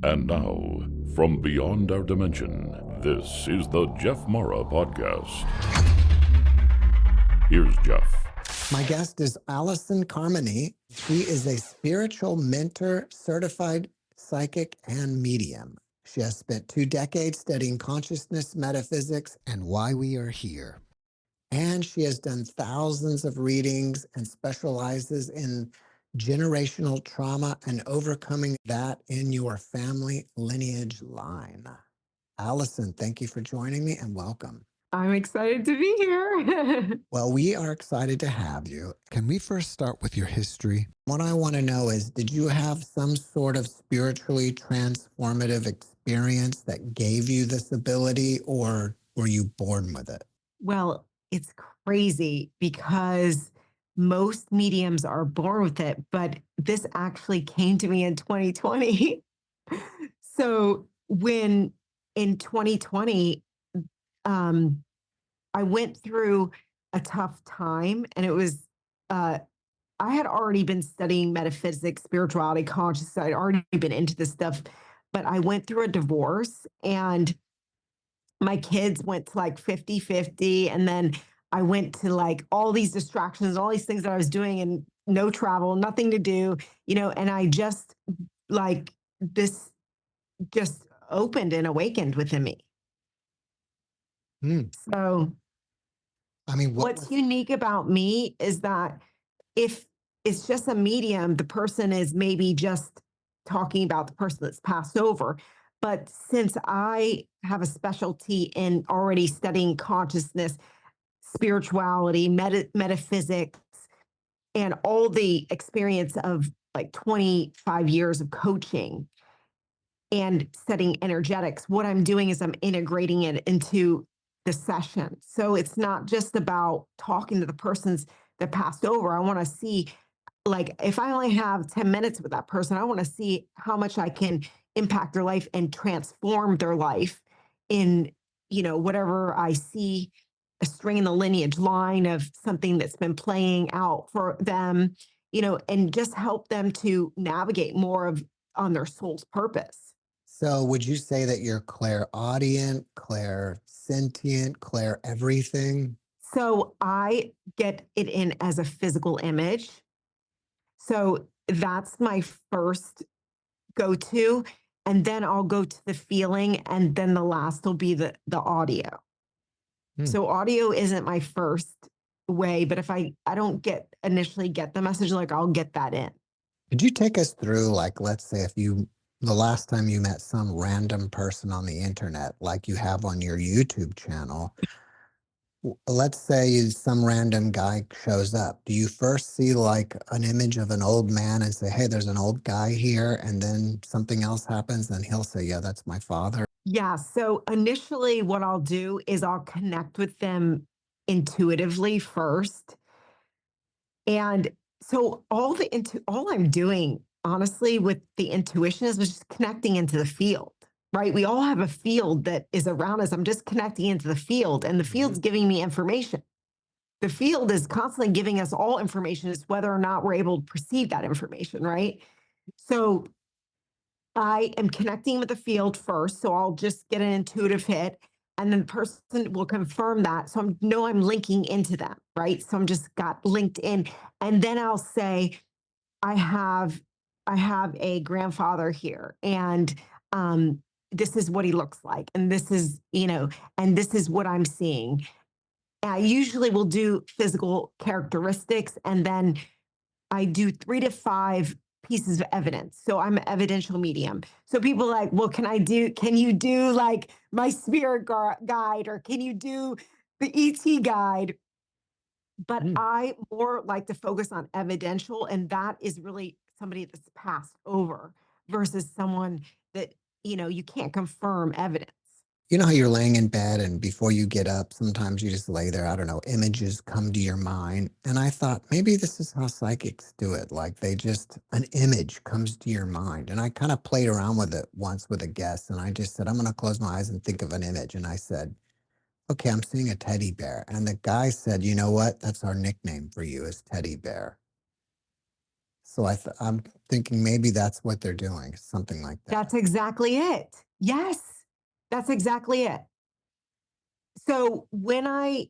And now, from beyond our dimension, this is the JeffMara podcast. Here's Jeff. My guest is Allison Carmany. She is a spiritual mentor, certified psychic, and medium. She has spent 2 decades studying consciousness, metaphysics, and why we are here. And she has done thousands of readings and specializes in generational trauma and overcoming that in your family lineage line. Allison, thank you for joining me and welcome. I'm excited to be here. Well, we are excited to have you. Can we first start with your history? What I want to know is, did you have some sort of spiritually transformative experience that gave you this ability, or were you born with it? Well, it's crazy because most mediums are born with it, but this actually came to me in 2020. So when in 2020, I went through a tough time, and it was, I had already been studying metaphysics, spirituality, consciousness. I'd already been into this stuff, but I went through a divorce, and my kids went to like 50-50. And then I went to like all these distractions, all these things that I was doing, and no travel, nothing to do, and I just like this just opened and awakened within me. So I mean, what's unique about me is that if it's just a medium, the person is maybe just talking about the person that's passed over. But since I have a specialty in already studying consciousness, spirituality, metaphysics, and all the experience of like 25 years of coaching and studying energetics, what I'm doing is I'm integrating it into the session. So it's not just about talking to the persons that passed over. I want to see, like, if I only have 10 minutes with that person, I want to see how much I can impact their life and transform their life in, whatever I see a string in the lineage line of something that's been playing out for them, and just help them to navigate more of on their soul's purpose. So would you say that you're clairaudient, clairsentient, clair everything? So I get it in as a physical image. So that's my first go-to. And then I'll go to the feeling, and then the last will be the audio. So audio isn't my first way, but if I don't initially get the message, like I'll get that in. Could you take us through, like, let's say the last time you met some random person on the internet, like you have on your YouTube channel, let's say some random guy shows up. Do you first see like an image of an old man and say, hey, there's an old guy here, and then something else happens and he'll say, yeah, that's my father? Yeah. So initially what I'll do is I'll connect with them intuitively first. And so all I'm doing, honestly, with the intuition is just connecting into the field, right? We all have a field that is around us. I'm just connecting into the field, and the field's giving me information. The field is constantly giving us all information. It's whether or not we're able to perceive that information, right? So I am connecting with the field first. So I'll just get an intuitive hit, and then the person will confirm that. So I'm linking into them, right? So I'm just got linked in. And then I'll say, I have a grandfather here, and this is what he looks like. And this is, and this is what I'm seeing. I usually will do physical characteristics, and then I do 3 to 5 pieces of evidence. So I'm an evidential medium. So people are like, well, can you do like my spirit guide, or can you do the ET guide? But I more like to focus on evidential, and that is really somebody that's passed over versus someone that, you can't confirm evidence. You know how you're laying in bed and before you get up, sometimes you just lay there, I don't know, images come to your mind. And I thought maybe this is how psychics do it. Like an image comes to your mind. And I kind of played around with it once with a guest, and I just said, I'm going to close my eyes and think of an image. And I said, okay, I'm seeing a teddy bear. And the guy said, you know what? That's our nickname for you, is teddy bear. So I'm thinking maybe that's what they're doing, something like that. That's exactly it. Yes, that's exactly it. So I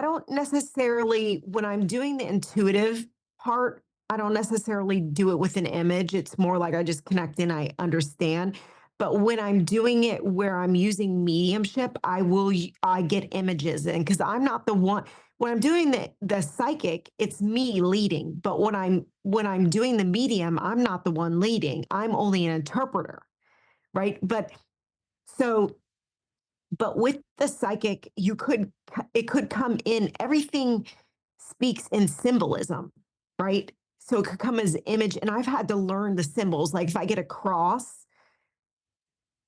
don't necessarily, when I'm doing the intuitive part, I don't necessarily do it with an image. It's more like I just connect and I understand. But when I'm doing it where I'm using mediumship, I get images in because I'm not the one. When I'm doing the psychic, it's me leading. But when I'm doing the medium, I'm not the one leading. I'm only an interpreter, right? So but with the psychic, it could come in, everything speaks in symbolism, right? So it could come as image. And I've had to learn the symbols. Like if I get a cross,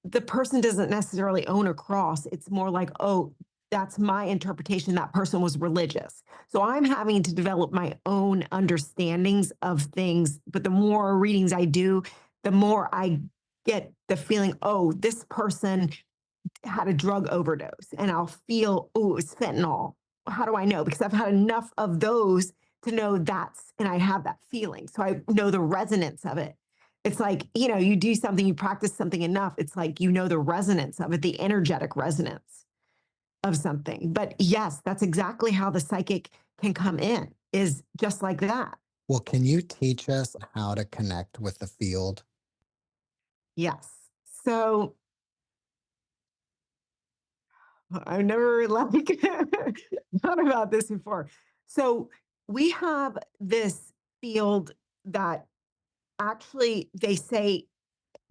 the person doesn't necessarily own a cross. It's more like, oh, that's my interpretation. That person was religious. So I'm having to develop my own understandings of things. But the more readings I do, the more I get the feeling, oh, this person had a drug overdose, and I'll feel, oh, it was fentanyl. How do I know? Because I've had enough of those to know and I have that feeling. So I know the resonance of it. It's like, you do something, you practice something enough. It's like, the resonance of it, the energetic resonance of something. But yes, that's exactly how the psychic can come in, is just like that. Well, can you teach us how to connect with the field? Yes. So I've never thought about this before. So we have this field that actually they say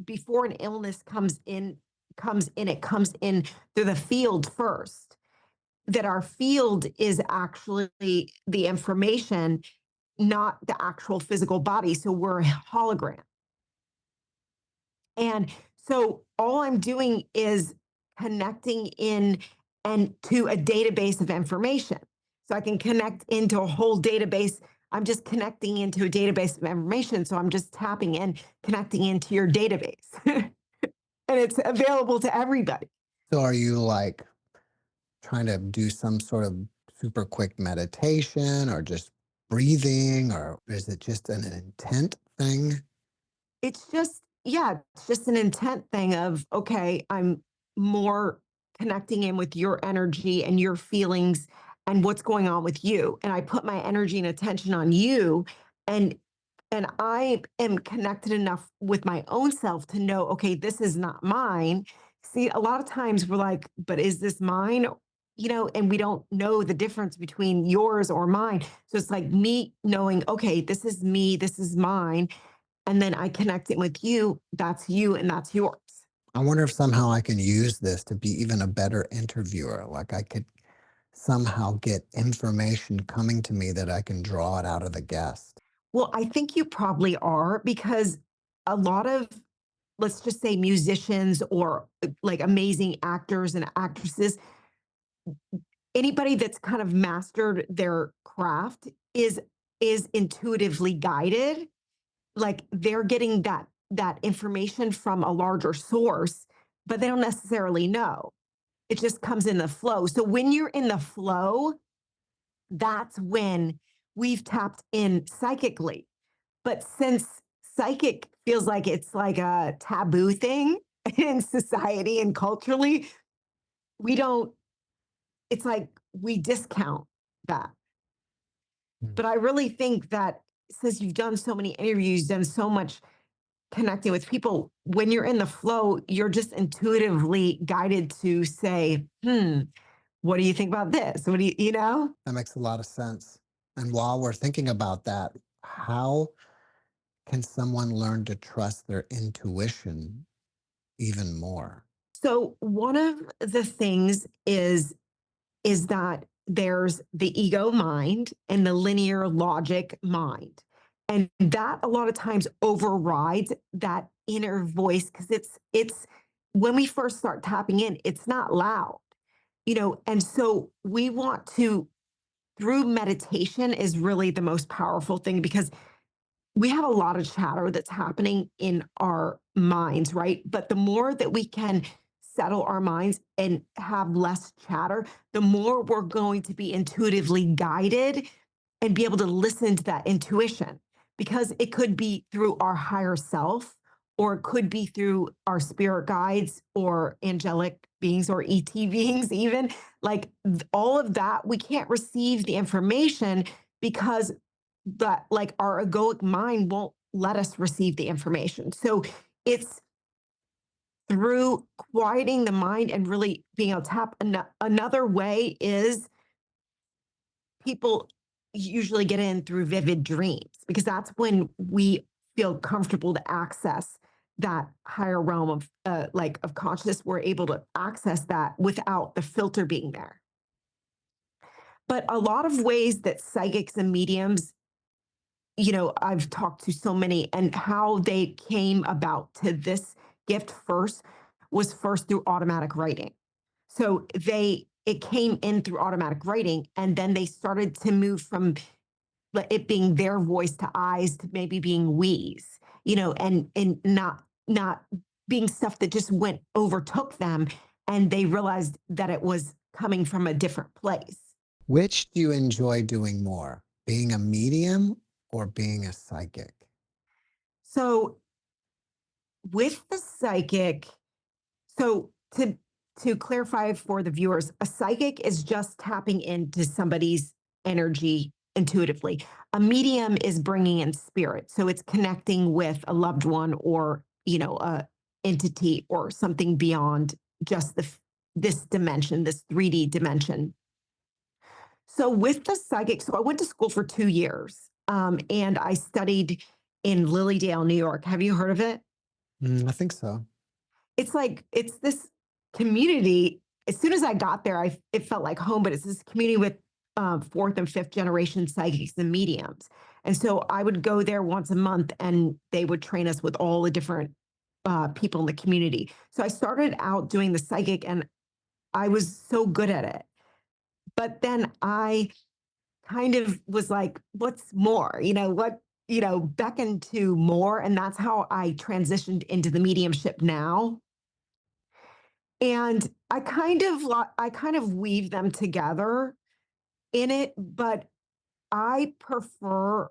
before an illness it comes in through the field first. That our field is actually the information, not the actual physical body. So we're a hologram. And so all I'm doing is connecting in and to a database of information. So I can connect into a whole database. I'm just connecting into a database of information. So I'm just tapping in, connecting into your database. And it's available to everybody. So are you like trying to do some sort of super quick meditation or just breathing, or is it just an intent thing? It's just an intent thing of, okay, I'm more connecting in with your energy and your feelings and what's going on with you. And I put my energy and attention on you, and I am connected enough with my own self to know, okay, this is not mine. See, a lot of times we're like, but is this mine? And we don't know the difference between yours or mine. So it's like me knowing, okay, this is me, this is mine, and then I connect it with you. That's you and that's yours. I wonder if somehow I can use this to be even a better interviewer. Like I could somehow get information coming to me that I can draw it out of the guest. Well, I think you probably are, because a lot of, let's just say, musicians or like amazing actors and actresses, anybody that's kind of mastered their craft is intuitively guided. Like they're getting that information from a larger source, but they don't necessarily know. It just comes in the flow. So when you're in the flow, that's when we've tapped in psychically. But since psychic feels like it's like a taboo thing in society and culturally, we don't, it's like we discount that. Mm. But I really think that since you've done so many interviews, done so much connecting with people, when you're in the flow, you're just intuitively guided to say, what do you think about this? What do you? That makes a lot of sense. And while we're thinking about that, how can someone learn to trust their intuition even more? So one of the things is that there's the ego mind and the linear logic mind. And that a lot of times overrides that inner voice, because it's when we first start tapping in, it's not loud, and so we want to, through meditation is really the most powerful thing, because we have a lot of chatter that's happening in our minds, right? But the more that we can settle our minds and have less chatter, the more we're going to be intuitively guided and be able to listen to that intuition. because it could be through our higher self, or it could be through our spirit guides or angelic beings or ET beings, even like all of that. We can't receive the information because that, like, our egoic mind won't let us receive the information. So it's through quieting the mind and really being able to tap. Another way is people usually get in through vivid dreams, because that's when we feel comfortable to access that higher realm of of consciousness. We're able to access that without the filter being there. But a lot of ways that psychics and mediums, I've talked to so many, and how they came about to this gift first was first through automatic writing. So it came in through automatic writing, and then they started to move from it being their voice to eyes to maybe being we's, and not being stuff that just went overtook them, and they realized that it was coming from a different place. Which do you enjoy doing more, being a medium or being a psychic? So with the psychic, so to clarify for the viewers, a psychic is just tapping into somebody's energy intuitively. A medium is bringing in spirit, so it's connecting with a loved one, or a entity or something beyond just this dimension, this 3D dimension. So with the psychic, so I went to school for 2 years, and I studied in Lilydale, New York. Have you heard of it? I think so. It's this community. As soon as I got there, it felt like home, but it's this community with fourth and fifth generation psychics and mediums. And so I would go there once a month, and they would train us with all the different people in the community. So I started out doing the psychic, and I was so good at it. But then I kind of was like, what's more? Beckoned to more. And that's how I transitioned into the mediumship now. And I kind of weave them together in it, but I prefer,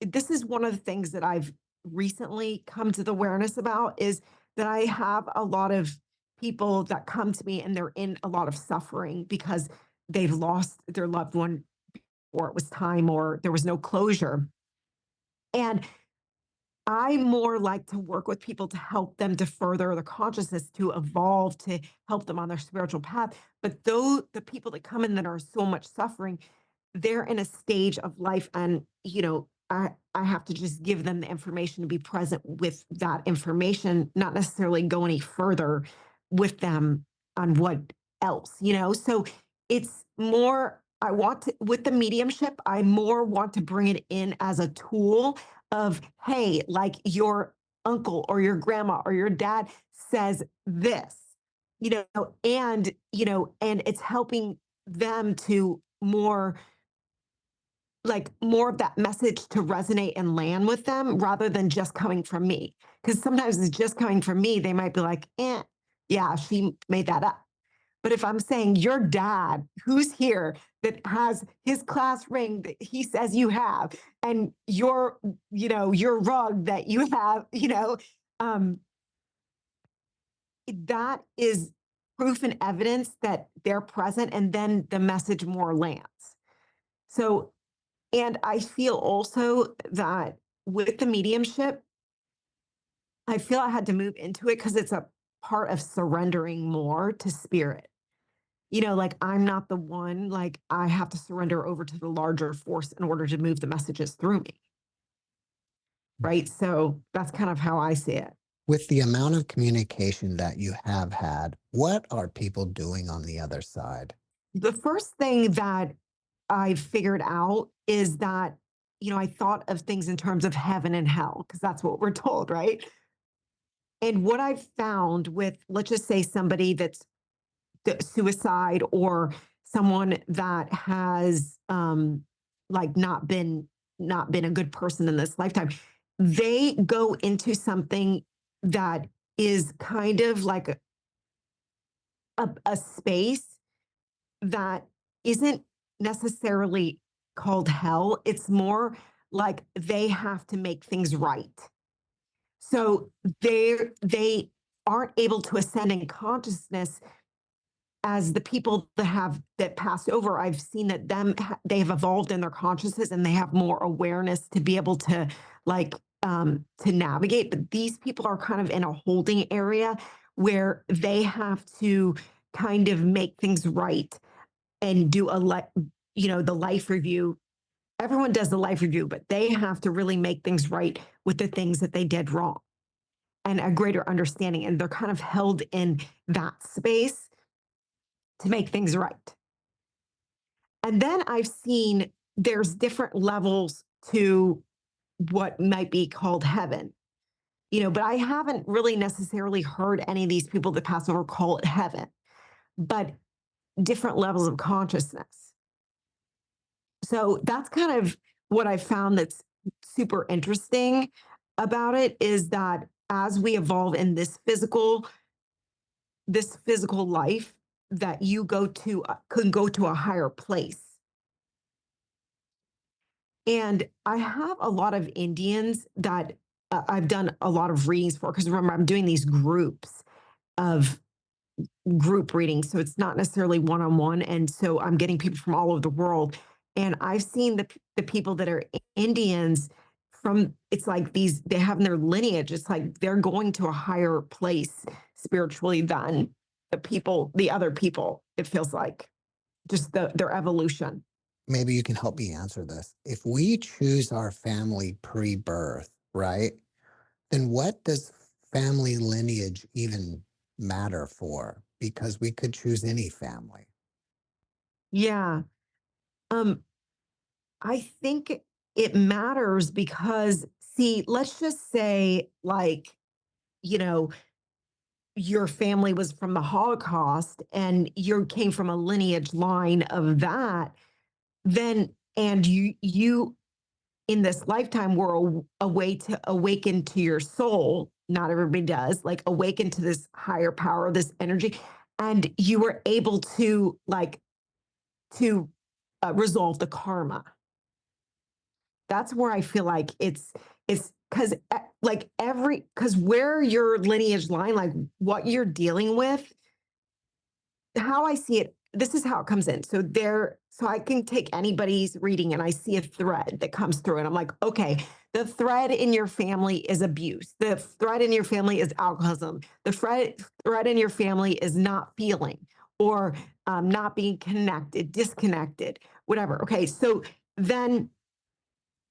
this is one of the things that I've recently come to the awareness about, is that I have a lot of people that come to me and they're in a lot of suffering because they've lost their loved one, or it was time, or there was no closure. And I more like to work with people to help them to further their consciousness, to evolve, to help them on their spiritual path. But though the people that come in that are so much suffering, they're in a stage of life, and I have to just give them the information to be present with that information, not necessarily go any further with them on what else. So it's more, I want to, with the mediumship, I more want to bring it in as a tool of, hey, like your uncle or your grandma or your dad says this, and it's helping them to more of that message to resonate and land with them, rather than just coming from me. Because sometimes it's just coming from me, they might be like, yeah, she made that up. But if I'm saying your dad, who's here, that has his class ring that he says you have, and your rug that you have, um, that is proof and evidence that they're present, and then the message more lands. So, and I feel also that with the mediumship, I feel I had to move into it because it's a part of surrendering more to spirit. Like, I'm not the one, like, I have to surrender over to the larger force in order to move the messages through me. Right. So that's kind of how I see it. With the amount of communication that you have had, what are people doing on the other side? The first thing that I figured out is that, I thought of things in terms of heaven and hell, because that's what we're told, right? And what I've found with, let's just say, somebody that's suicide, or someone that has not been a good person in this lifetime, they go into something that is kind of like a space that isn't necessarily called hell. It's more like they have to make things right. So they aren't able to ascend in consciousness as the people that passed over. I've seen that they have evolved in their consciousness and they have more awareness to be able to like to navigate. But these people are kind of in a holding area where they have to kind of make things right and do the life review. Everyone does the life review, but they have to really make things right with the things that they did wrong and a greater understanding. And they're kind of held in that space to make things right. And then I've seen there's different levels to what might be called heaven, but I haven't really necessarily heard any of these people that pass over call it heaven, but different levels of consciousness. So that's kind of what I found that's super interesting about it, is that as we evolve in this physical life, that you can go to a higher place. And I have a lot of Indians that I've done a lot of readings for, because remember, I'm doing these of group readings. So it's not necessarily one-on-one. And so I'm getting people from all over the world. And I've seen the people that are Indians it's like they have in their lineage, it's like they're going to a higher place spiritually than the other people, it feels like, just their evolution. Maybe you can help me answer this. If we choose our family pre-birth, right, then what does family lineage even matter for? Because we could choose any family. Yeah. I think it matters because, see, let's just say, like, you know, your family was from the Holocaust and you came from a lineage line of that, then, and you in this lifetime were a way to awaken to your soul. Not everybody does, like awaken to this higher power, this energy, and you were able to to resolve the karma. That's where I feel like it's because because where your lineage line, like what you're dealing with, how I see it, this is how it comes in. So I can take anybody's reading and I see a thread that comes through and I'm like, okay, the thread in your family is abuse. The thread in your family is alcoholism. The thread in your family is not feeling or not being connected, disconnected, whatever. Okay. So then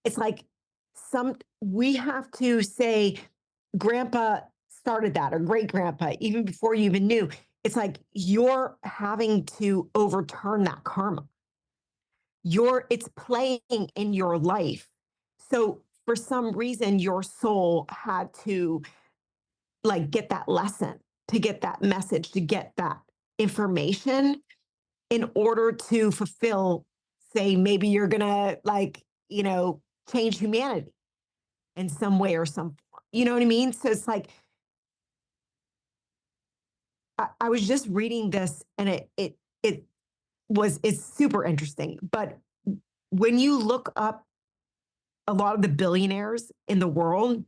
it's like we have to say grandpa started that, or great grandpa, even before you even knew. It's like you're having to overturn that karma. It's playing in your life. So for some reason, your soul had to like get that lesson, to get that message, to get that information in order to fulfill, say, maybe you're gonna change humanity in some way or some form. You know what I mean? So it's like I was just reading this and it's super interesting. But when you look up a lot of the billionaires in the world,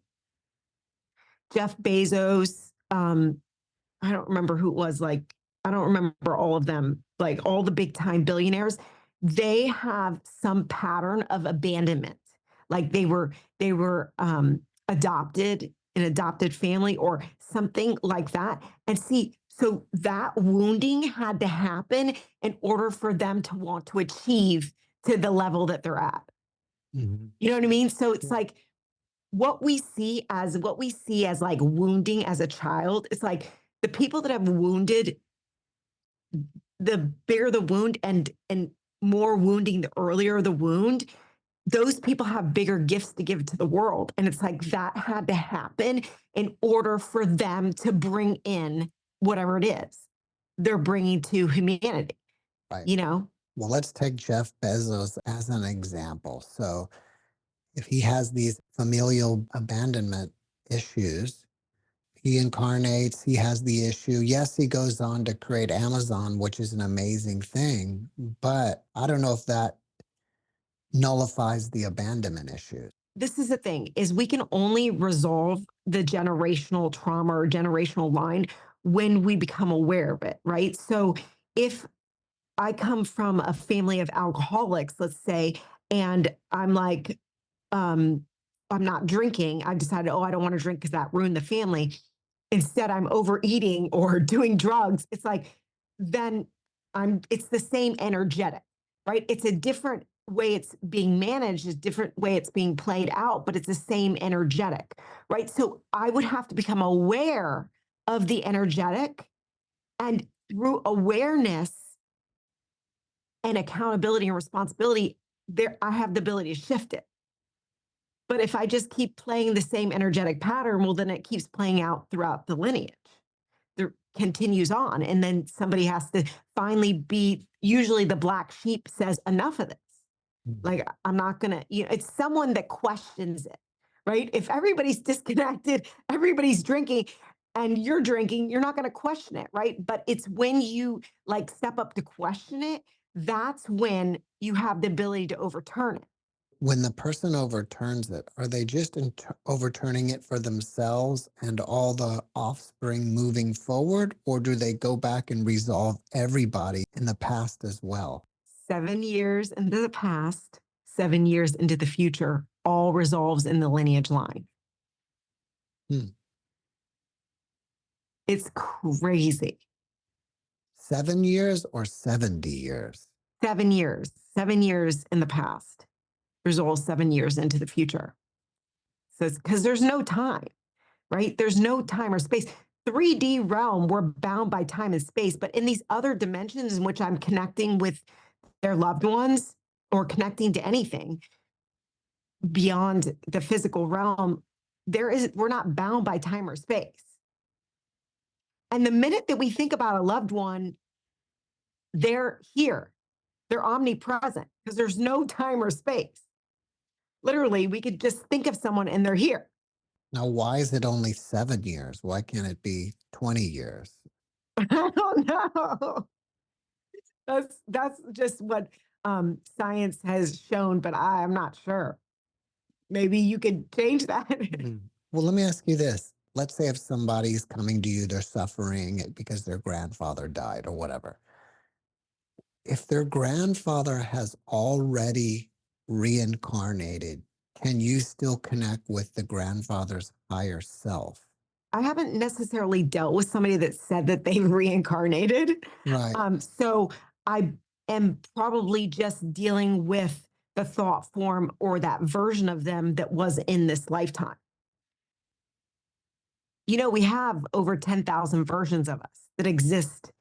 Jeff Bezos, I don't remember who it was, I don't remember all of them, like all the big time billionaires, they have some pattern of abandonment. Like they were adopted, an adopted family or something like that. And see, so that wounding had to happen in order for them to want to achieve to the level that they're at. Mhm. You know what I mean? So it's like what we see as like wounding as a child, it's like the people that have wounded, the bigger the wound and more wounding the earlier the wound, those people have bigger gifts to give to the world. And it's like that had to happen in order for them to bring in whatever it is they're bringing to humanity, Right. you know? Well, let's take Jeff Bezos as an example. So if he has these familial abandonment issues, he incarnates, he has the issue. Yes, he goes on to create Amazon, which is an amazing thing, but I don't know if that nullifies the abandonment issues. This is the thing, is we can only resolve the generational trauma or generational line when we become aware of it, right? So if I come from a family of alcoholics, let's say, and I'm like, I'm not drinking. I've decided, oh, I don't want to drink because that ruined the family. Instead, I'm overeating or doing drugs. It's like, then it's the same energetic, right? It's a different way it's being managed, a different way it's being played out, but it's the same energetic, right? So I would have to become aware of the energetic, and through awareness and accountability and responsibility, there I have the ability to shift it. But if I just keep playing the same energetic pattern, well, then it keeps playing out throughout the lineage. There continues on. And then somebody has to finally be, usually the black sheep says, enough of this. Like, I'm not going to, it's someone that questions it, right? If everybody's disconnected, everybody's drinking, and you're drinking, you're not going to question it, right? But it's when you like step up to question it, that's when you have the ability to overturn it. When the person overturns it, are they just overturning it for themselves and all the offspring moving forward, or do they go back and resolve everybody in the past as well? 7 years into the past, 7 years into the future, all resolves in the lineage line. It's crazy. 7 years or 70 years? 7 years, 7 years in the past, resolves 7 years into the future. So it's because there's no time, right? There's no time or space. 3D realm, we're bound by time and space, but in these other dimensions in which I'm connecting with their loved ones or connecting to anything beyond the physical realm, we're not bound by time or space. And the minute that we think about a loved one, they're here, they're omnipresent because there's no time or space. Literally, we could just think of someone and they're here. Now, why is it only 7 years? Why can't it be 20 years? I don't know. That's just what science has shown, but I'm not sure. Maybe you could change that. Well, let me ask you this. Let's say if somebody's coming to you, they're suffering because their grandfather died or whatever. If their grandfather has already reincarnated, can you still connect with the grandfather's higher self? I haven't necessarily dealt with somebody that said that they've reincarnated. Right. So I am probably just dealing with the thought form or that version of them that was in this lifetime. We have over 10,000 versions of us that exist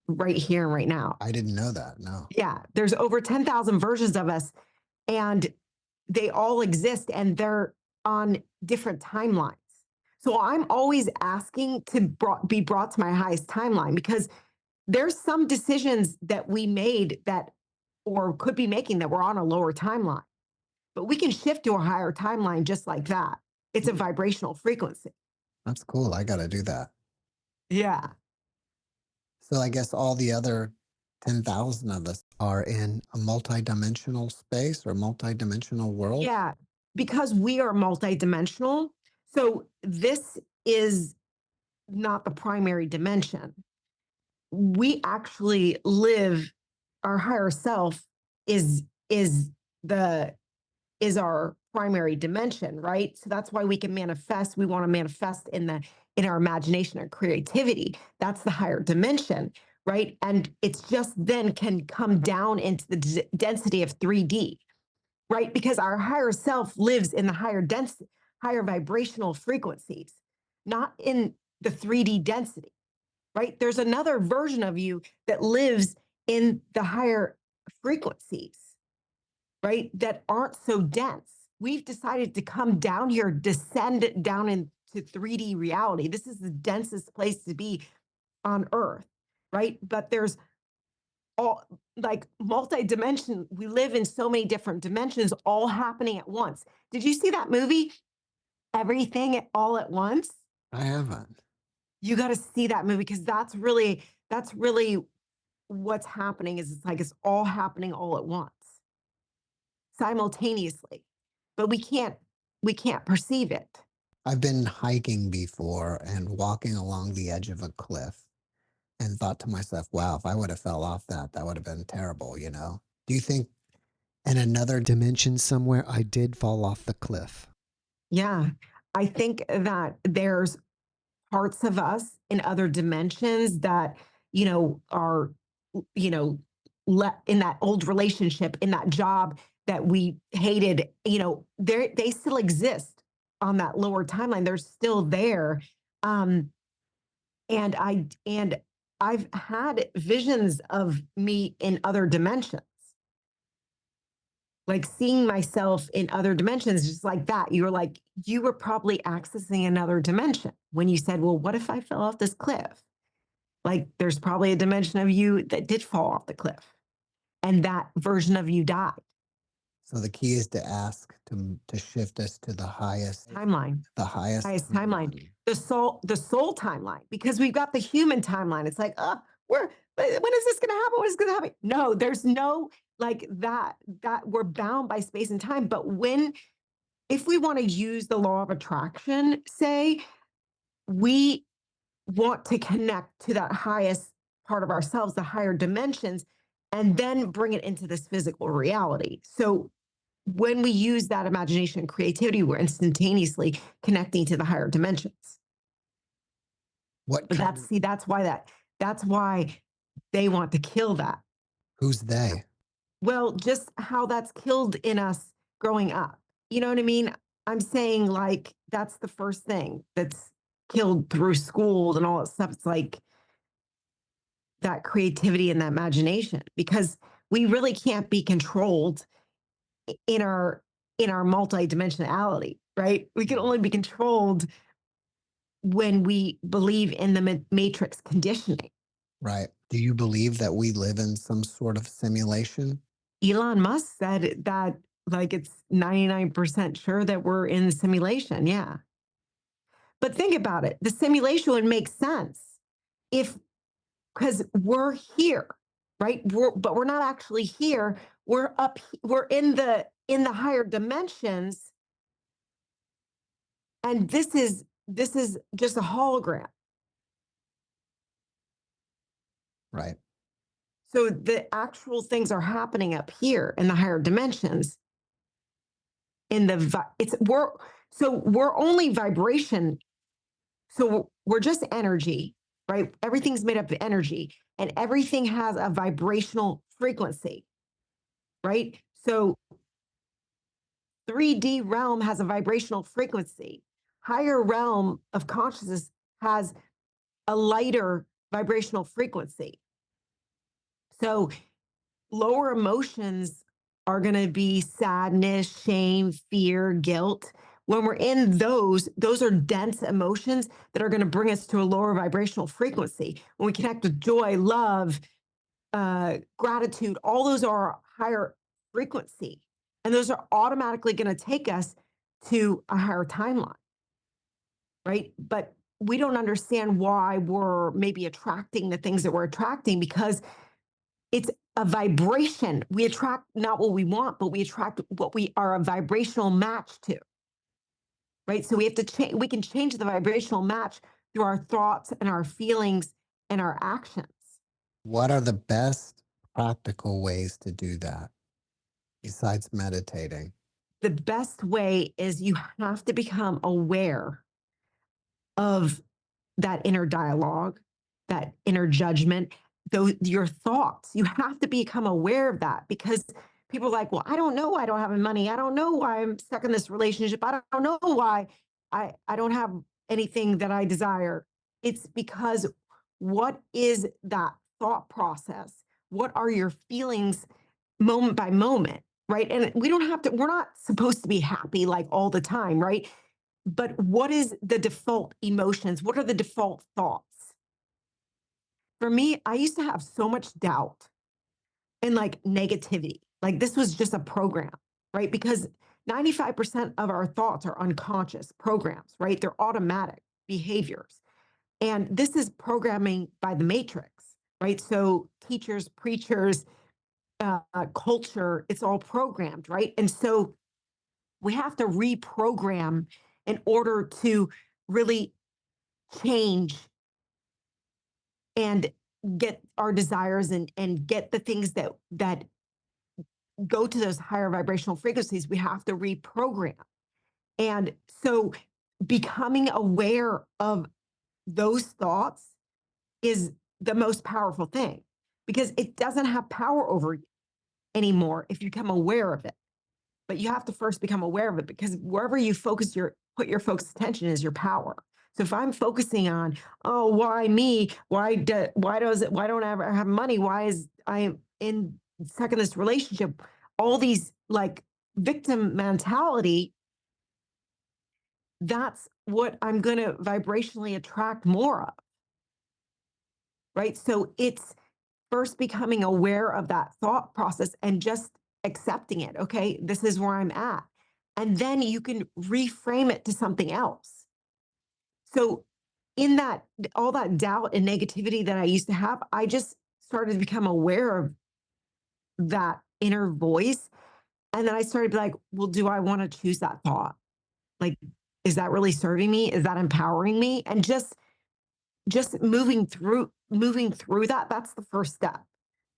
right here and right now. I didn't know that. No. Yeah, there's over 10,000 versions of us, and they all exist, and they're on different timelines. So I'm always asking to be brought to my highest timeline, because there's some decisions that we made that, or could be making, that we're on a lower timeline, but we can shift to a higher timeline just like that. It's a vibrational frequency. That's cool. I got to do that. Yeah. So I guess all the other 10,000 of us are in a multidimensional space or multidimensional world. Yeah, because we are multidimensional. So this is not the primary dimension. We actually live, our higher self is our primary dimension, right? So that's why we can manifest. We want to manifest in our imagination and creativity. That's the higher dimension, right? And it's just then can come down into the density of 3D, right? Because our higher self lives in the higher density, higher vibrational frequencies, not in the 3D density, right? There's another version of you that lives in the higher frequencies, right? That aren't so dense. We've decided to come down here, descend down into 3D reality. This is the densest place to be on Earth, right? But there's all like multi-dimension. We live in so many different dimensions, all happening at once. Did you see that movie, Everything All at Once? I haven't. You got to see that movie, because that's really what's happening. Is it's like it's all happening all at once. simultaneously, but we can't perceive it. I've been hiking before and walking along the edge of a cliff and thought to myself, wow, if I would have fell off that, that would have been terrible, you know? Do you think in another dimension somewhere I did fall off the cliff? Yeah. I think that there's parts of us in other dimensions that, are, you know, in that old relationship, in that job that we hated, they still exist on that lower timeline. They're still there. Um, and I've had visions of me in other dimensions, like seeing myself in other dimensions, just like that. You were like, you were probably accessing another dimension when you said, well, what if I fell off this cliff? Like, there's probably a dimension of you that did fall off the cliff, and that version of you died. So the key is to ask to shift us to the highest Timeline, highest timeline, the soul timeline, because we've got the human timeline. It's like, when is this going to happen? When is this going to happen? No, there's no like that we're bound by space and time. But if we want to use the law of attraction, say, we want to connect to that highest part of ourselves, the higher dimensions, and then bring it into this physical reality. So when we use that imagination and creativity, we're instantaneously connecting to the higher dimensions. But that's why they want to kill that. Who's they? Well, just how that's killed in us growing up. You know what I mean? I'm saying, like, that's the first thing that's killed through school and all that stuff. It's like that creativity and that imagination, because we really can't be controlled in our multidimensionality, right? We can only be controlled when we believe in the matrix conditioning. Right. Do you believe that we live in some sort of simulation? Elon Musk said that, like, it's 99% sure that we're in the simulation. Yeah. But think about it. The simulation would make sense because we're here, right? But we're not actually here. We're in the higher dimensions. And this is just a hologram. Right. So the actual things are happening up here in the higher dimensions. We're only vibration. So we're just energy, right? Everything's made up of energy, and everything has a vibrational frequency, right? So 3D realm has a vibrational frequency. Higher realm of consciousness has a lighter vibrational frequency. So lower emotions are going to be sadness, shame, fear, guilt. When we're in those are dense emotions that are going to bring us to a lower vibrational frequency. When we connect with joy, love, gratitude, all those are higher frequency. And those are automatically going to take us to a higher timeline, right? But we don't understand why we're maybe attracting the things that we're attracting, because it's a vibration. We attract not what we want, but we attract what we are a vibrational match to, right? So we have to change. We can change the vibrational match through our thoughts and our feelings and our actions. What are the best practical ways to do that besides meditating? The best way is you have to become aware of that inner dialogue, that inner judgment, your thoughts. You have to become aware of that, because people are like, well, I don't know why I don't have any money. I don't know why I'm stuck in this relationship. I don't know why I don't have anything that I desire. It's because, what is that thought process? What are your feelings moment by moment, right? And we're not supposed to be happy like all the time, right? But what is the default emotions? What are the default thoughts? For me, I used to have so much doubt and like negativity. Like, this was just a program, right? Because 95% of our thoughts are unconscious programs, right? They're automatic behaviors. And this is programming by the matrix, right? So teachers, preachers, culture, it's all programmed, right? And so we have to reprogram in order to really change and get our desires and get the things that go to those higher vibrational frequencies. We have to reprogram. And so becoming aware of those thoughts is the most powerful thing, because it doesn't have power over you anymore if you become aware of it. But you have to first become aware of it, because wherever you put your focused attention is your power. So if I'm focusing on, oh, why me? Why don't I ever have money? Why is I in stuck in this relationship? All these like victim mentality, that's what I'm going to vibrationally attract more of, right? So it's first becoming aware of that thought process and just accepting it. Okay, this is where I'm at. And then you can reframe it to something else. So, in that, all that doubt and negativity that I used to have, I just started to become aware of that inner voice. And then I started to be like, well, do I want to choose that thought? Like, is that really serving me? Is that empowering me? And just moving through that, that's the first step.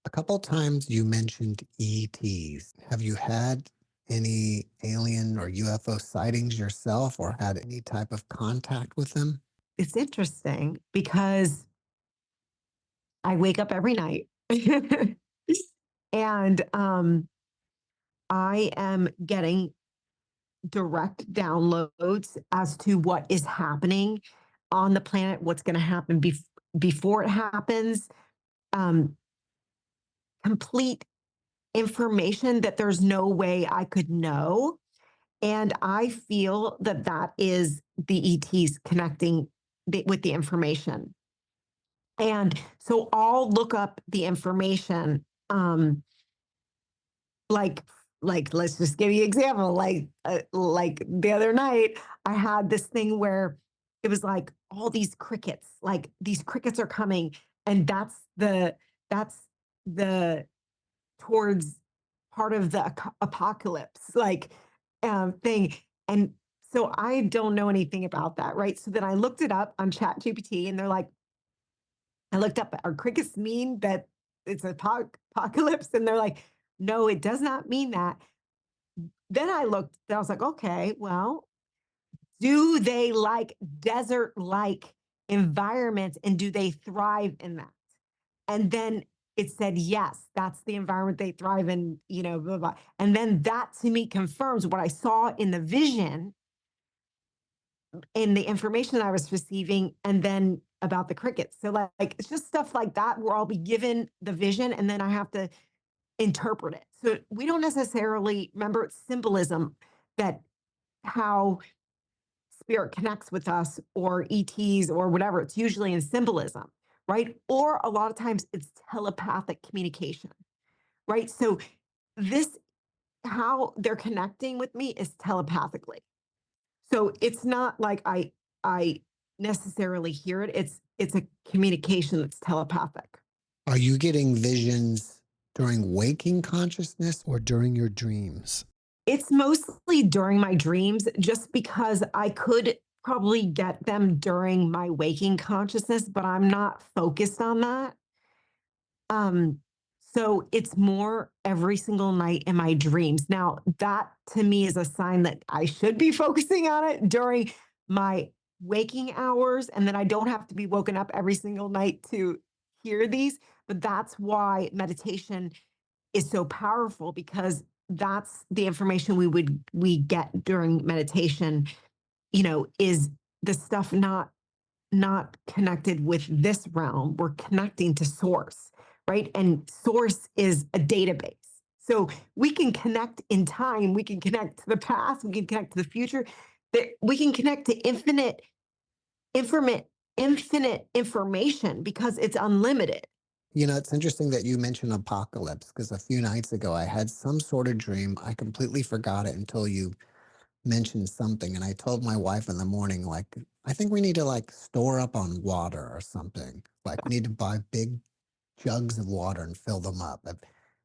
A couple times you mentioned ETs. Have you had any alien or UFO sightings yourself, or had any type of contact with them? It's interesting because I wake up every night and I am getting direct downloads as to what is happening on the planet, what's going to happen before it happens, um, complete information that there's no way I could know. And I feel that that is the ETs connecting with the information. And so I'll look up the information, like let's just give you an example. Like the other night, I had this thing where it was like all these crickets, like these crickets are coming, and that's the towards part of the apocalypse, like thing. And so I don't know anything about that, right? So then I looked it up on Chat GPT, and they're like, I looked up, are crickets mean that it's an apocalypse? And they're like, no, it does not mean that. Then I looked, I was like, okay, well, do they like desert like environments and do they thrive in that? And then it said, yes, that's the environment they thrive in, blah, blah, blah. And then that to me confirms what I saw in the vision, in the information that I was receiving, and then about the crickets. So like it's just stuff like that where I'll be given the vision and then I have to interpret it. So we don't necessarily remember, it's symbolism, that how spirit connects with us or ETs or whatever. It's usually in symbolism, right? Or a lot of times it's telepathic communication, right? So this, how they're connecting with me is telepathically. So it's not like I necessarily hear it. It's a communication that's telepathic. Are you getting visions during waking consciousness or during your dreams? It's mostly during my dreams, just because I could probably get them during my waking consciousness, but I'm not focused on that. Um, so it's more every single night in my dreams. Now, that to me is a sign that I should be focusing on it during my waking hours, and then I don't have to be woken up every single night to hear these. But that's why meditation is so powerful, because that's the information we get during meditation, is the stuff not connected with this realm. We're connecting to source, right? And source is a database. So we can connect in time, we can connect to the past, we can connect to the future, we can connect to infinite information because it's unlimited. It's interesting that you mentioned apocalypse, because a few nights ago I had some sort of dream. I completely forgot it until you mentioned something. And I told my wife in the morning, like, I think we need to like store up on water or something. Like we need to buy big jugs of water and fill them up.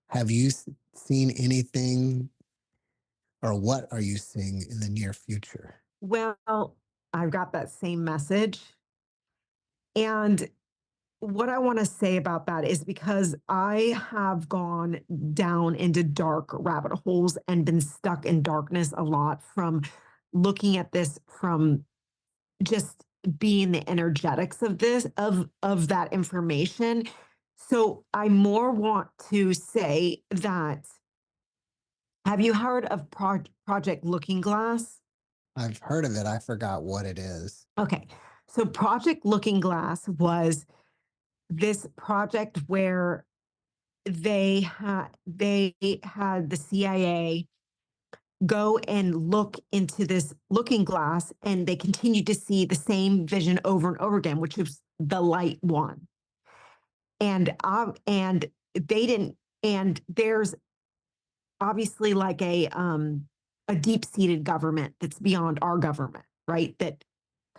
Have you seen anything, or what are you seeing in the near future? Well, I've got that same message. And what I want to say about that is because I have gone down into dark rabbit holes and been stuck in darkness a lot from looking at this from just being the energetics of this of that information. So I more want to say that, have you heard of Project Looking Glass? I've heard of it. I forgot what it is. Okay. So Project Looking Glass was this project where they had the CIA go and look into this looking glass, and they continued to see the same vision over and over again, which was the light one. And they didn't. And there's obviously like a deep seated government that's beyond our government, right? That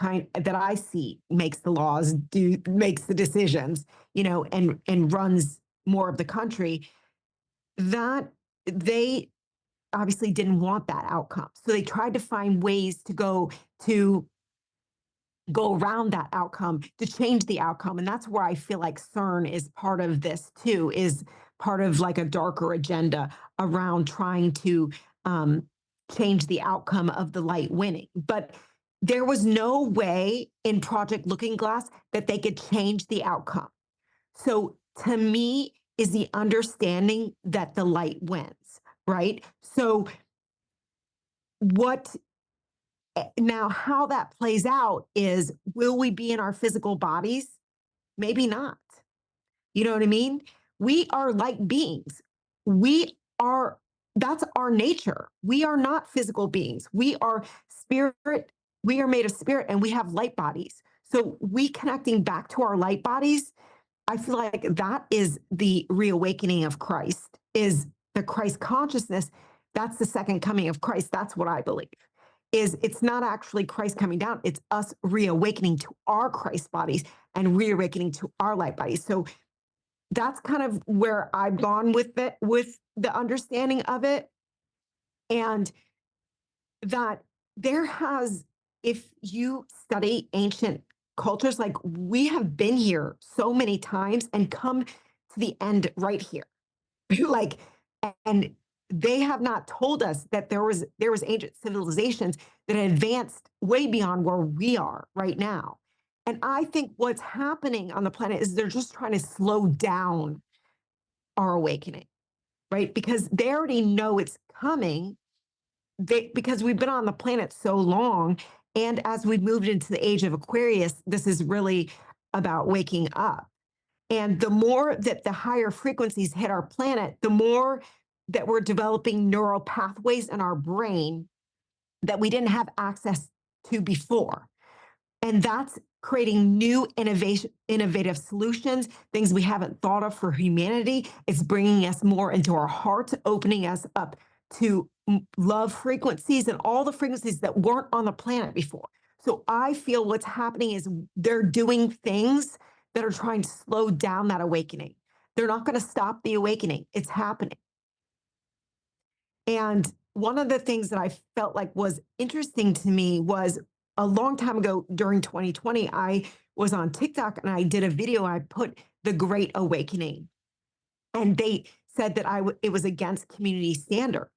I see makes the laws, makes the decisions, and runs more of the country. That they obviously didn't want that outcome. So they tried to find ways to go around that outcome, to change the outcome. And that's where I feel like CERN is part of this too, is part of like a darker agenda around trying to um, change the outcome of the light winning. But there was no way in Project Looking Glass that they could change the outcome. So to me, is the understanding that the light wins, right? So what now, how that plays out is, will we be in our physical bodies? Maybe not. You know what I mean? We are light beings. We are, that's our nature. We are not physical beings. We are spirit. We are made of spirit, and we have light bodies. So we connecting back to our light bodies, I feel like that is the reawakening of Christ, is the Christ consciousness. That's the second coming of Christ. That's what I believe. Is it's not actually Christ coming down, it's us reawakening to our Christ bodies and reawakening to our light bodies. So that's kind of where I've gone with it, with the understanding of it. And that there has, if you study ancient cultures, like we have been here so many times and come to the end right here. Like, and they have not told us that there was ancient civilizations that advanced way beyond where we are right now. And I think what's happening on the planet is they're just trying to slow down our awakening, right? Because they already know it's coming. Because we've been on the planet so long, and as we've moved into the age of Aquarius, this is really about waking up. And the more that the higher frequencies hit our planet, the more that we're developing neural pathways in our brain that we didn't have access to before. And that's creating new innovative solutions, things we haven't thought of for humanity. It's bringing us more into our hearts, opening us up to love frequencies and all the frequencies that weren't on the planet before. So I feel what's happening is they're doing things that are trying to slow down that awakening. They're not going to stop the awakening. It's happening. And one of the things that I felt like was interesting to me was a long time ago during 2020, I was on TikTok and I did a video. I put the Great Awakening, and they said that it was against community standards.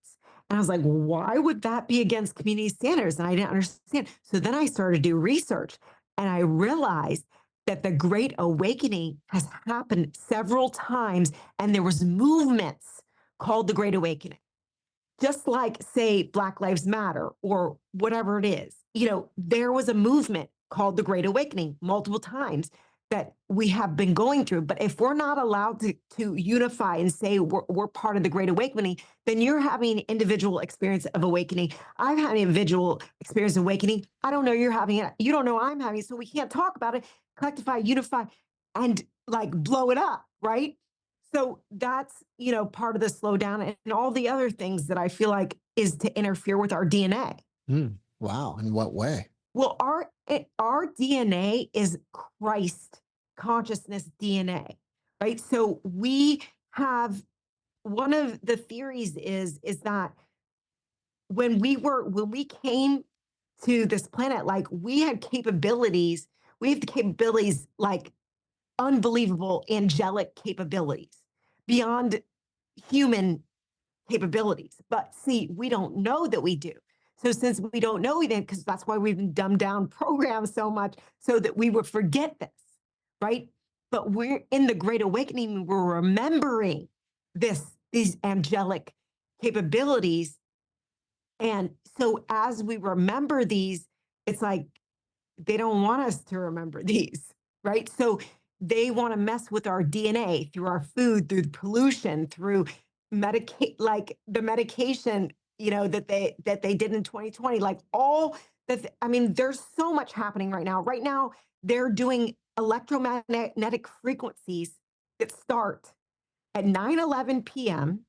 And I was like, why would that be against community standards? And I didn't understand. So then I started to do research, and I realized that the Great Awakening has happened several times, and there was movements called the Great Awakening. Just like, say, Black Lives Matter or whatever it is, there was a movement called the Great Awakening multiple times that we have been going through. But if we're not allowed to unify and say we're part of the Great Awakening, then you're having an individual experience of awakening. I've had an individual experience of awakening. I don't know you're having it. You don't know I'm having it. So we can't talk about it, collectivify, unify, and like blow it up, right? So that's, part of the slowdown, and all the other things that I feel like is to interfere with our DNA. Wow. In what way? Well, our DNA is Christ consciousness DNA, right? So we have one of the theories is that when we came to this planet, like we had capabilities, we have the capabilities, like unbelievable angelic capabilities beyond human capabilities. But see, we don't know that we do. So since we don't know it, because that's why we've been dumbed down programs so much, so that we would forget this, right? But we're in the Great Awakening, we're remembering these angelic capabilities. And so as we remember these, it's like they don't want us to remember these, right? So they want to mess with our DNA through our food, through the pollution, through like the medication, that they did in 2020, like all that. I mean, there's so much happening right now. Right now, they're doing electromagnetic frequencies that start at 9:11 p.m.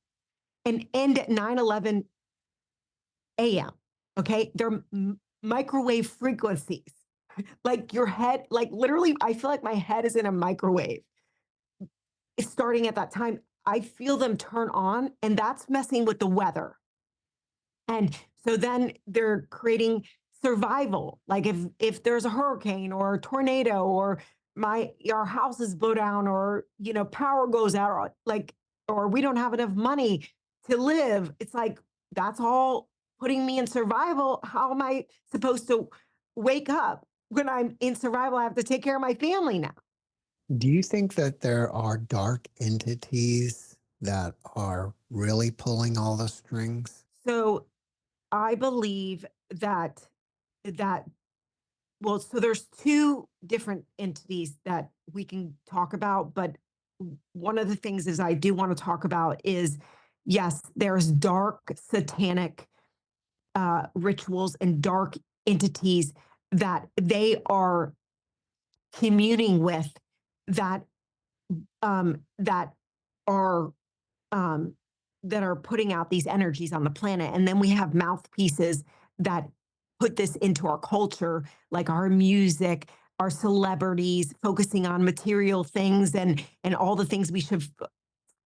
and end at 9:11 a.m. Okay, they're microwave frequencies. Like your head, like literally, I feel like my head is in a microwave. It's starting at that time. I feel them turn on, and that's messing with the weather. And so then they're creating survival. Like if there's a hurricane or a tornado, or our houses blow down, or power goes out, or we don't have enough money to live. It's like that's all putting me in survival. How am I supposed to wake up when I'm in survival? I have to take care of my family now. Do you think that there are dark entities that are really pulling all the strings? So I believe that well, so there's two different entities that we can talk about, but one of the things is I do want to talk about is, yes, there's dark satanic rituals and dark entities that they are communing with, that that are um, that are putting out these energies on the planet. And then we have mouthpieces that put this into our culture, like our music, our celebrities, focusing on material things and all the things we should,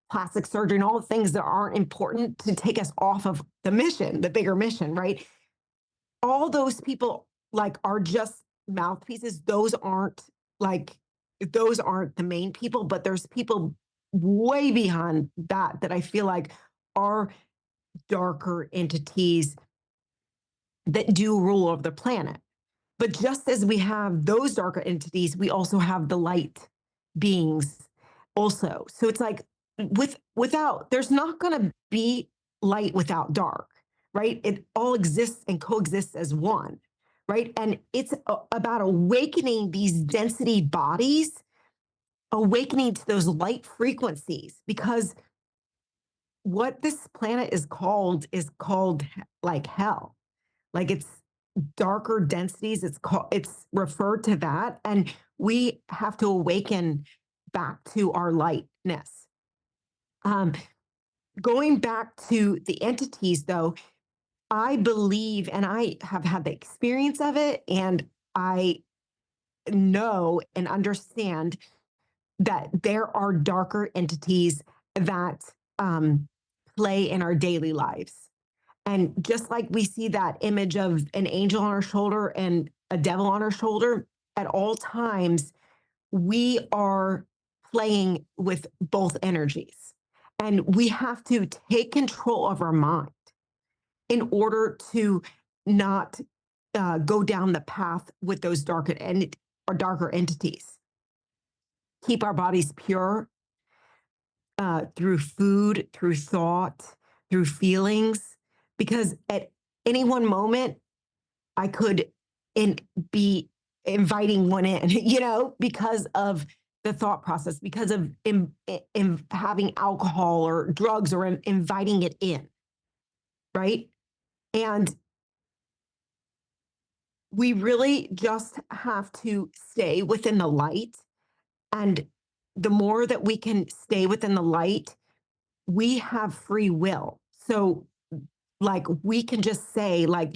plastic surgery, and all the things that aren't important, to take us off of the mission, the bigger mission, right? All those people like are just mouthpieces. Those aren't the main people, but there's people way beyond that I feel like are darker entities that do rule over the planet. But just as we have those darker entities, we also have the light beings also. So it's like without there's not going to be light without dark, right? It all exists and coexists as one, right? And it's about awakening these density bodies, awakening to those light frequencies, because what this planet is called like hell. Like it's darker densities. It's referred to that. And we have to awaken back to our lightness. Um, Going back to the entities though, I believe, and I have had the experience of it, and I know and understand that there are darker entities that play in our daily lives. And just like we see that image of an angel on our shoulder and a devil on our shoulder, at all times, we are playing with both energies. And we have to take control of our mind in order to not go down the path with those darker entities. Keep our bodies pure through food, through thought, through feelings, because at any one moment, I could be inviting one in, because of the thought process, because of having alcohol or drugs, or inviting it in, right? And we really just have to stay within the light. And the more that we can stay within the light, we have free will. So like we can just say, like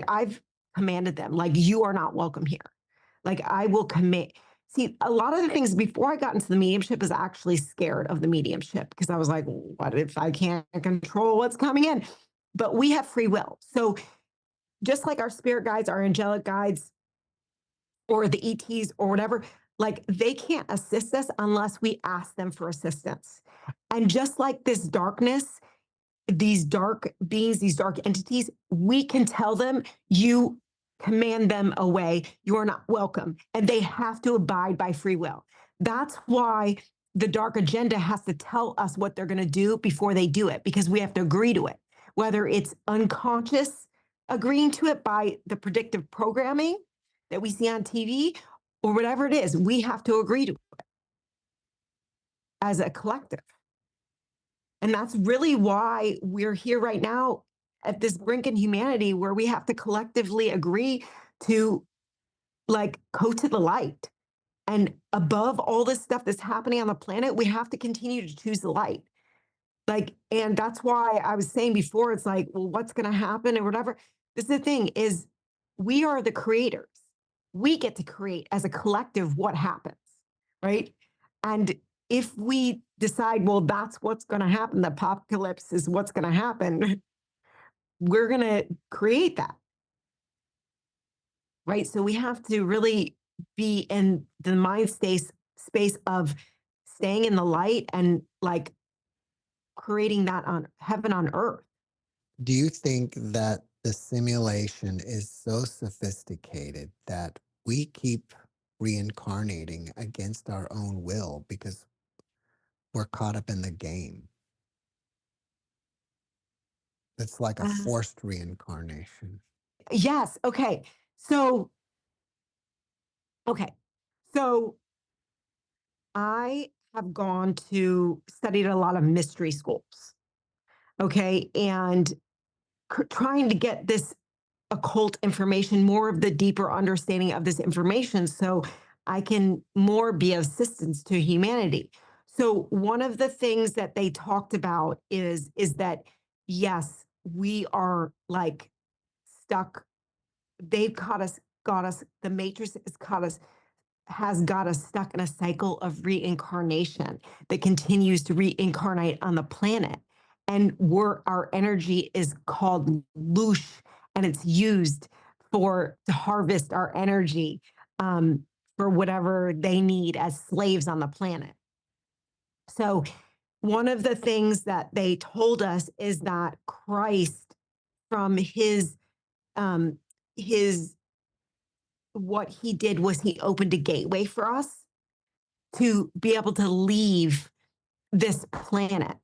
I've commanded them, like, you are not welcome here. Like I will commit. see, a lot of the things before I got into the mediumship is actually scared of the mediumship because I was like, what if I can't control what's coming in? But we have free will. So just like our spirit guides, our angelic guides, or the ETs or whatever, like they can't assist us unless we ask them for assistance. And just like this darkness, these dark beings, these dark entities, we can tell them, you command them away. You're not welcome. And they have to abide by free will. That's why the dark agenda has to tell us what they're going to do before they do it, because we have to agree to it, whether it's unconscious agreeing to it by the predictive programming that we see on TV or whatever it is. We have to agree to it as a collective. And that's really why we're here right now at this brink in humanity where we have to collectively agree to like go to the light. And above all this stuff that's happening on the planet, we have to continue to choose the light. Like, and that's why I was saying before, it's like, well, what's going to happen or whatever. This is the thing is we are the creators. We get to create as a collective what happens, right? And if we decide, well, that's what's going to happen, the apocalypse is what's going to happen, we're going to create that, right? So we have to really be in the mind space of staying in the light and like creating that on heaven on earth. Do you think that the simulation is so sophisticated that we keep reincarnating against our own will because we're caught up in the game? It's like a forced reincarnation. Yes. Okay. So, okay. So I have gone to studied a lot of mystery schools. Okay. And trying to get this occult information, more of the deeper understanding of this information so I can more be of assistance to humanity. So one of the things that they talked about is that yes, we are like stuck. They've got us, the matrix has got us stuck in a cycle of reincarnation that continues to reincarnate on the planet. And our energy is called loosh, and it's used to harvest our energy for whatever they need as slaves on the planet. So one of the things that they told us is that Christ, from um, his what he did was he opened a gateway for us to be able to leave this planet.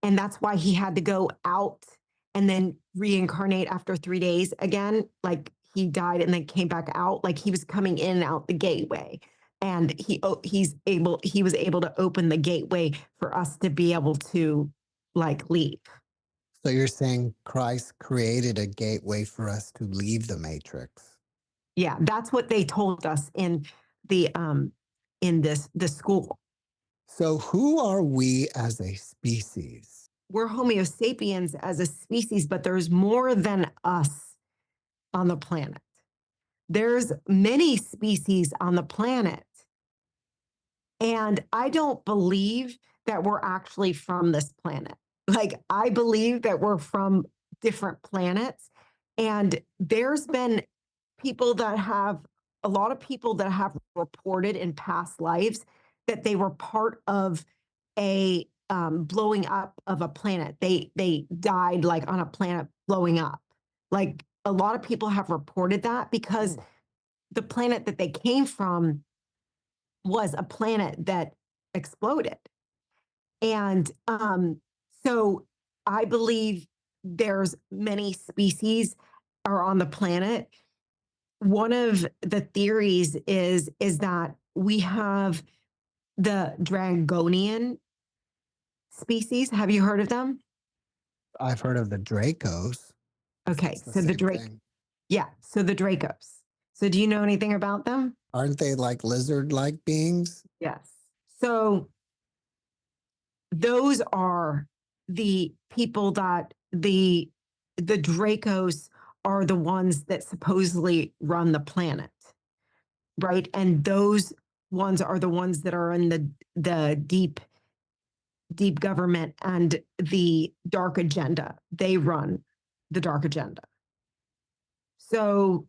And that's why he had to go out and then reincarnate after 3 days again. Like he died and then came back out. Like he was coming in and out the gateway. And he was able to open the gateway for us to be able to like leave. So you're saying Christ created a gateway for us to leave the matrix? Yeah, that's what they told us in the school. So who are we as a species? We're Homo sapiens as a species, but there's more than us on the planet. There's many species on the planet. And I don't believe that we're actually from this planet. Like, I believe that we're from different planets. And there's been a lot of people that have reported in past lives that they were part of a blowing up of a planet. They died like on a planet blowing up. Like a lot of people have reported that because the planet that they came from was a planet that exploded. And so I believe there's many species are on the planet. One of the theories is that we have the Dragonian species. Have you heard of them? I've heard of the Dracos. Okay, so the Drake. Thing. Yeah, so the Dracos. So do you know anything about them? Aren't they like lizard-like beings? Yes. So those are the people that the Dracos are the ones that supposedly run the planet, right? And those ones are the ones that are in the deep government and the dark agenda. They run the dark agenda. So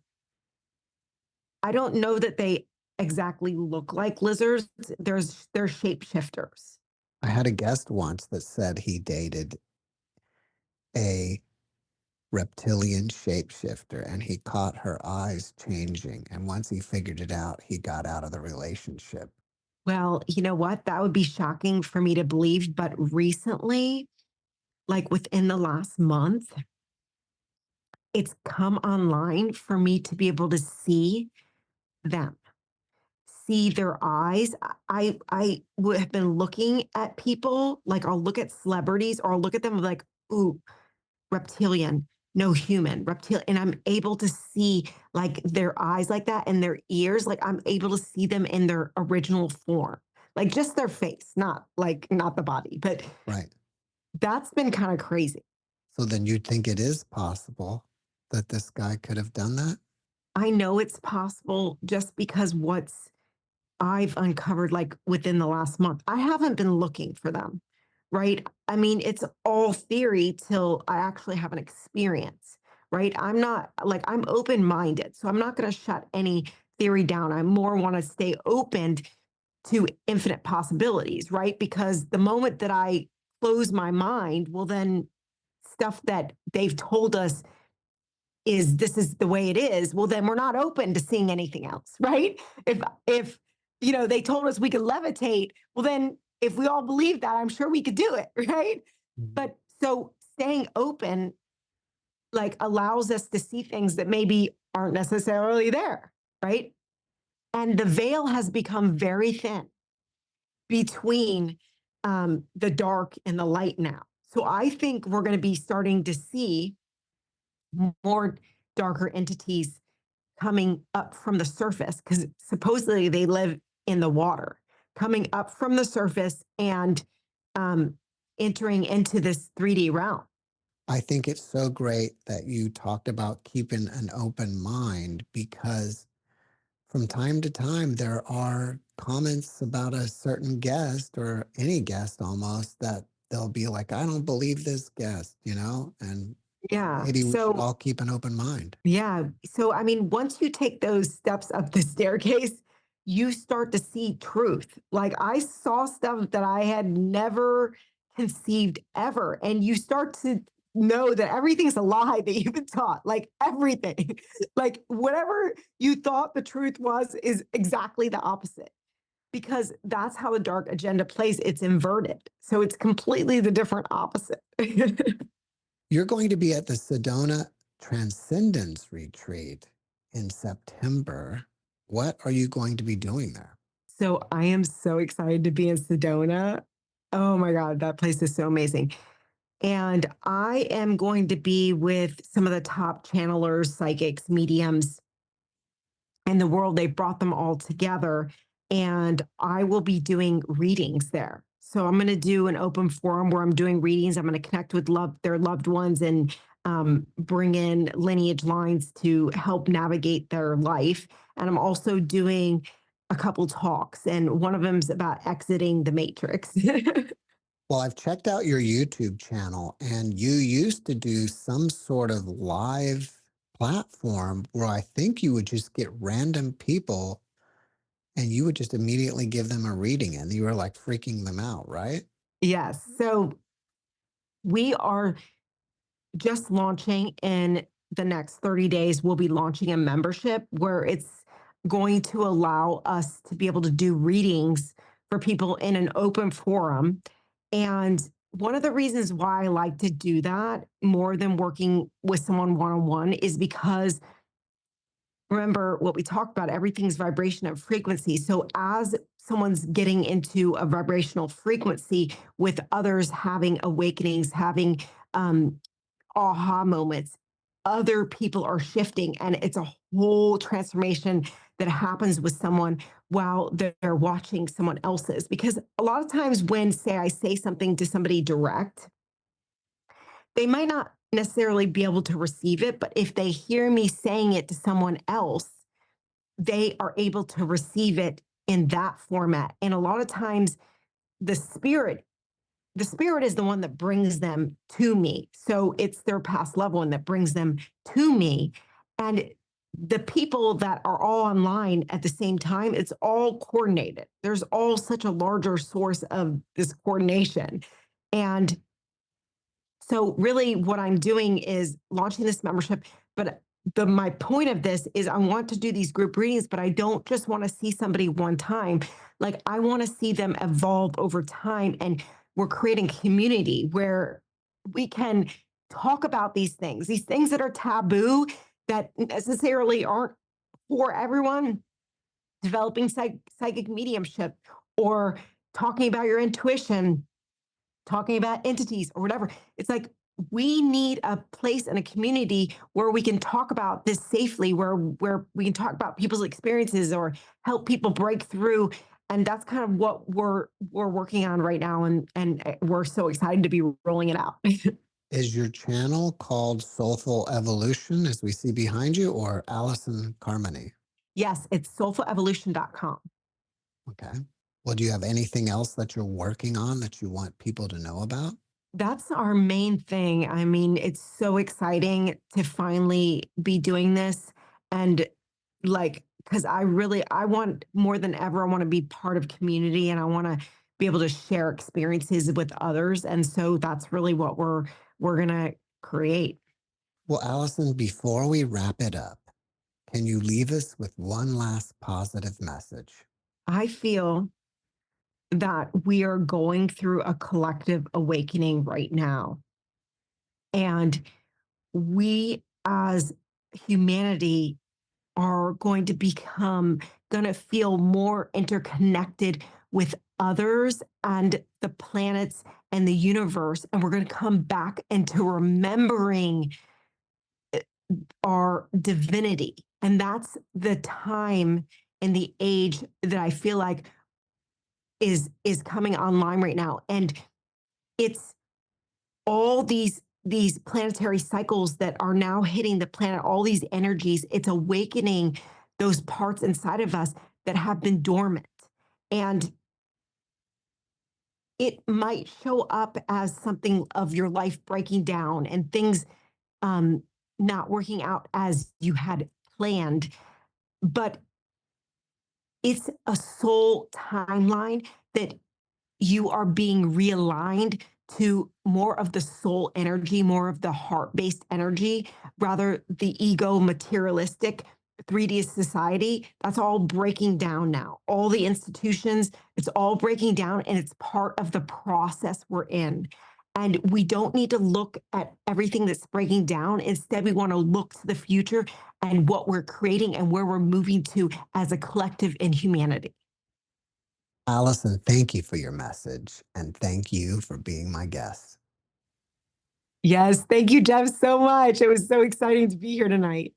I don't know that they exactly look like lizards. They're shapeshifters. I had a guest once that said he dated a reptilian shapeshifter and he caught her eyes changing. And once he figured it out, he got out of the relationship. Well, you know what? That would be shocking for me to believe. But recently, like within the last month, it's come online for me to be able to see them, see their eyes. I would have been looking at people, like I'll look at celebrities or I'll look at them like, ooh, reptilian, no human, reptilian. And I'm able to see like their eyes like that and their ears, like I'm able to see them in their original form, like just their face, not the body. But Right. that's been kind of crazy. So then you'd think it is possible that this guy could have done that? I know it's possible just because what's I've uncovered like within the last month. I haven't been looking for them, right? I mean, it's all theory till I actually have an experience, right? I'm not like I'm open-minded, so I'm not going to shut any theory down. I more want to stay open to infinite possibilities, right? Because the moment that I close my mind, well, then stuff that they've told us is this is the way it is, well, then we're not open to seeing anything else, right? If they told us we could levitate, well, then if we all believe that, I'm sure we could do it, right? But so staying open like allows us to see things that maybe aren't necessarily there, right? And the veil has become very thin between the dark and the light now. So I think we're going to be starting to see more darker entities coming up from the surface because supposedly they live in the water, coming up from the surface and entering into this 3D realm. I think it's so great that you talked about keeping an open mind because from time to time there are comments about a certain guest or any guest almost that they'll be like, I don't believe this guest, and Yeah. maybe we should So, all keep an open mind. yeah. So, I mean, once you take those steps up the staircase, you start to see truth. Like I saw stuff that I had never conceived ever. And you start to know that everything's a lie that you've been taught, like everything. Like whatever you thought the truth was is exactly the opposite because that's how the dark agenda plays. It's inverted. So it's completely the different opposite. You're going to be at the Sedona Transcendence Retreat in September. What are you going to be doing there? So I am so excited to be in Sedona. Oh my God, that place is so amazing. And I am going to be with some of the top channelers, psychics, mediums in the world. They brought them all together, and I will be doing readings there. So I'm going to do an open forum where I'm doing readings. I'm going to connect with their loved ones and bring in lineage lines to help navigate their life. And I'm also doing a couple talks, and one of them's about exiting the matrix. Well, I've checked out your YouTube channel and you used to do some sort of live platform where I think you would just get random people and you would just immediately give them a reading and you were like freaking them out, right? Yes. So we are just launching in the next 30 days. We'll be launching a membership where it's going to allow us to be able to do readings for people in an open forum. And one of the reasons why I like to do that more than working with someone one-on-one is because remember what we talked about, everything's vibration and frequency. So as someone's getting into a vibrational frequency with others having awakenings, having aha moments, other people are shifting and it's a whole transformation that happens with someone while they're watching someone else's. Because a lot of times when, say, I say something to somebody direct, they might not necessarily be able to receive it, but if they hear me saying it to someone else, they are able to receive it in that format. And a lot of times the spirit is the one that brings them to me. So it's their past loved one that brings them to me. And the people that are all online at the same time, it's all coordinated. There's all such a larger source of this coordination. And so really what I'm doing is launching this membership, but my point of this is I want to do these group readings, but I don't just want to see somebody one time. Like I want to see them evolve over time, and we're creating community where we can talk about these things that are taboo, that necessarily aren't for everyone. Developing psychic mediumship, or talking about your intuition, talking about entities or whatever. It's like we need a place and a community where we can talk about this safely, where we can talk about people's experiences or help people break through. And that's kind of what we're working on right now, and we're so excited to be rolling it out. Is your channel called Soulful Evolution, as we see behind you, or Allison Carmany? Yes, it's soulfulevolution.com. Okay. Well, do you have anything else that you're working on that you want people to know about? That's our main thing. I mean, it's so exciting to finally be doing this. And like, because I want more than ever, I want to be part of community, and I want to be able to share experiences with others. And so that's really what we're going to create. Well, Allison, before we wrap it up, can you leave us with one last positive message? I feel that we are going through a collective awakening right now. And we as humanity are going to feel more interconnected with others and the planets and the universe. And we're going to come back into remembering our divinity. And that's the time and the age that I feel like is coming online right now. And it's all these planetary cycles that are now hitting the planet, all these energies. It's awakening those parts inside of us that have been dormant. And it might show up as something of your life breaking down and things not working out as you had planned. But it's a soul timeline that you are being realigned to more of the soul energy, more of the heart-based energy, rather the ego materialistic 3D society. That's all breaking down now. All the institutions, it's all breaking down, and it's part of the process we're in. And we don't need to look at everything that's breaking down. Instead, we want to look to the future and what we're creating and where we're moving to as a collective in humanity. Allison, thank you for your message, and thank you for being my guest. Yes, thank you, Jeff, so much. It was so exciting to be here tonight.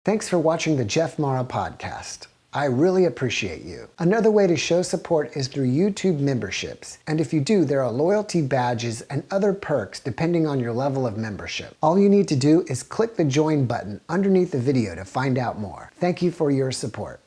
Thanks for watching the JeffMara podcast. I really appreciate you. Another way to show support is through YouTube memberships. And if you do, there are loyalty badges and other perks depending on your level of membership. All you need to do is click the join button underneath the video to find out more. Thank you for your support.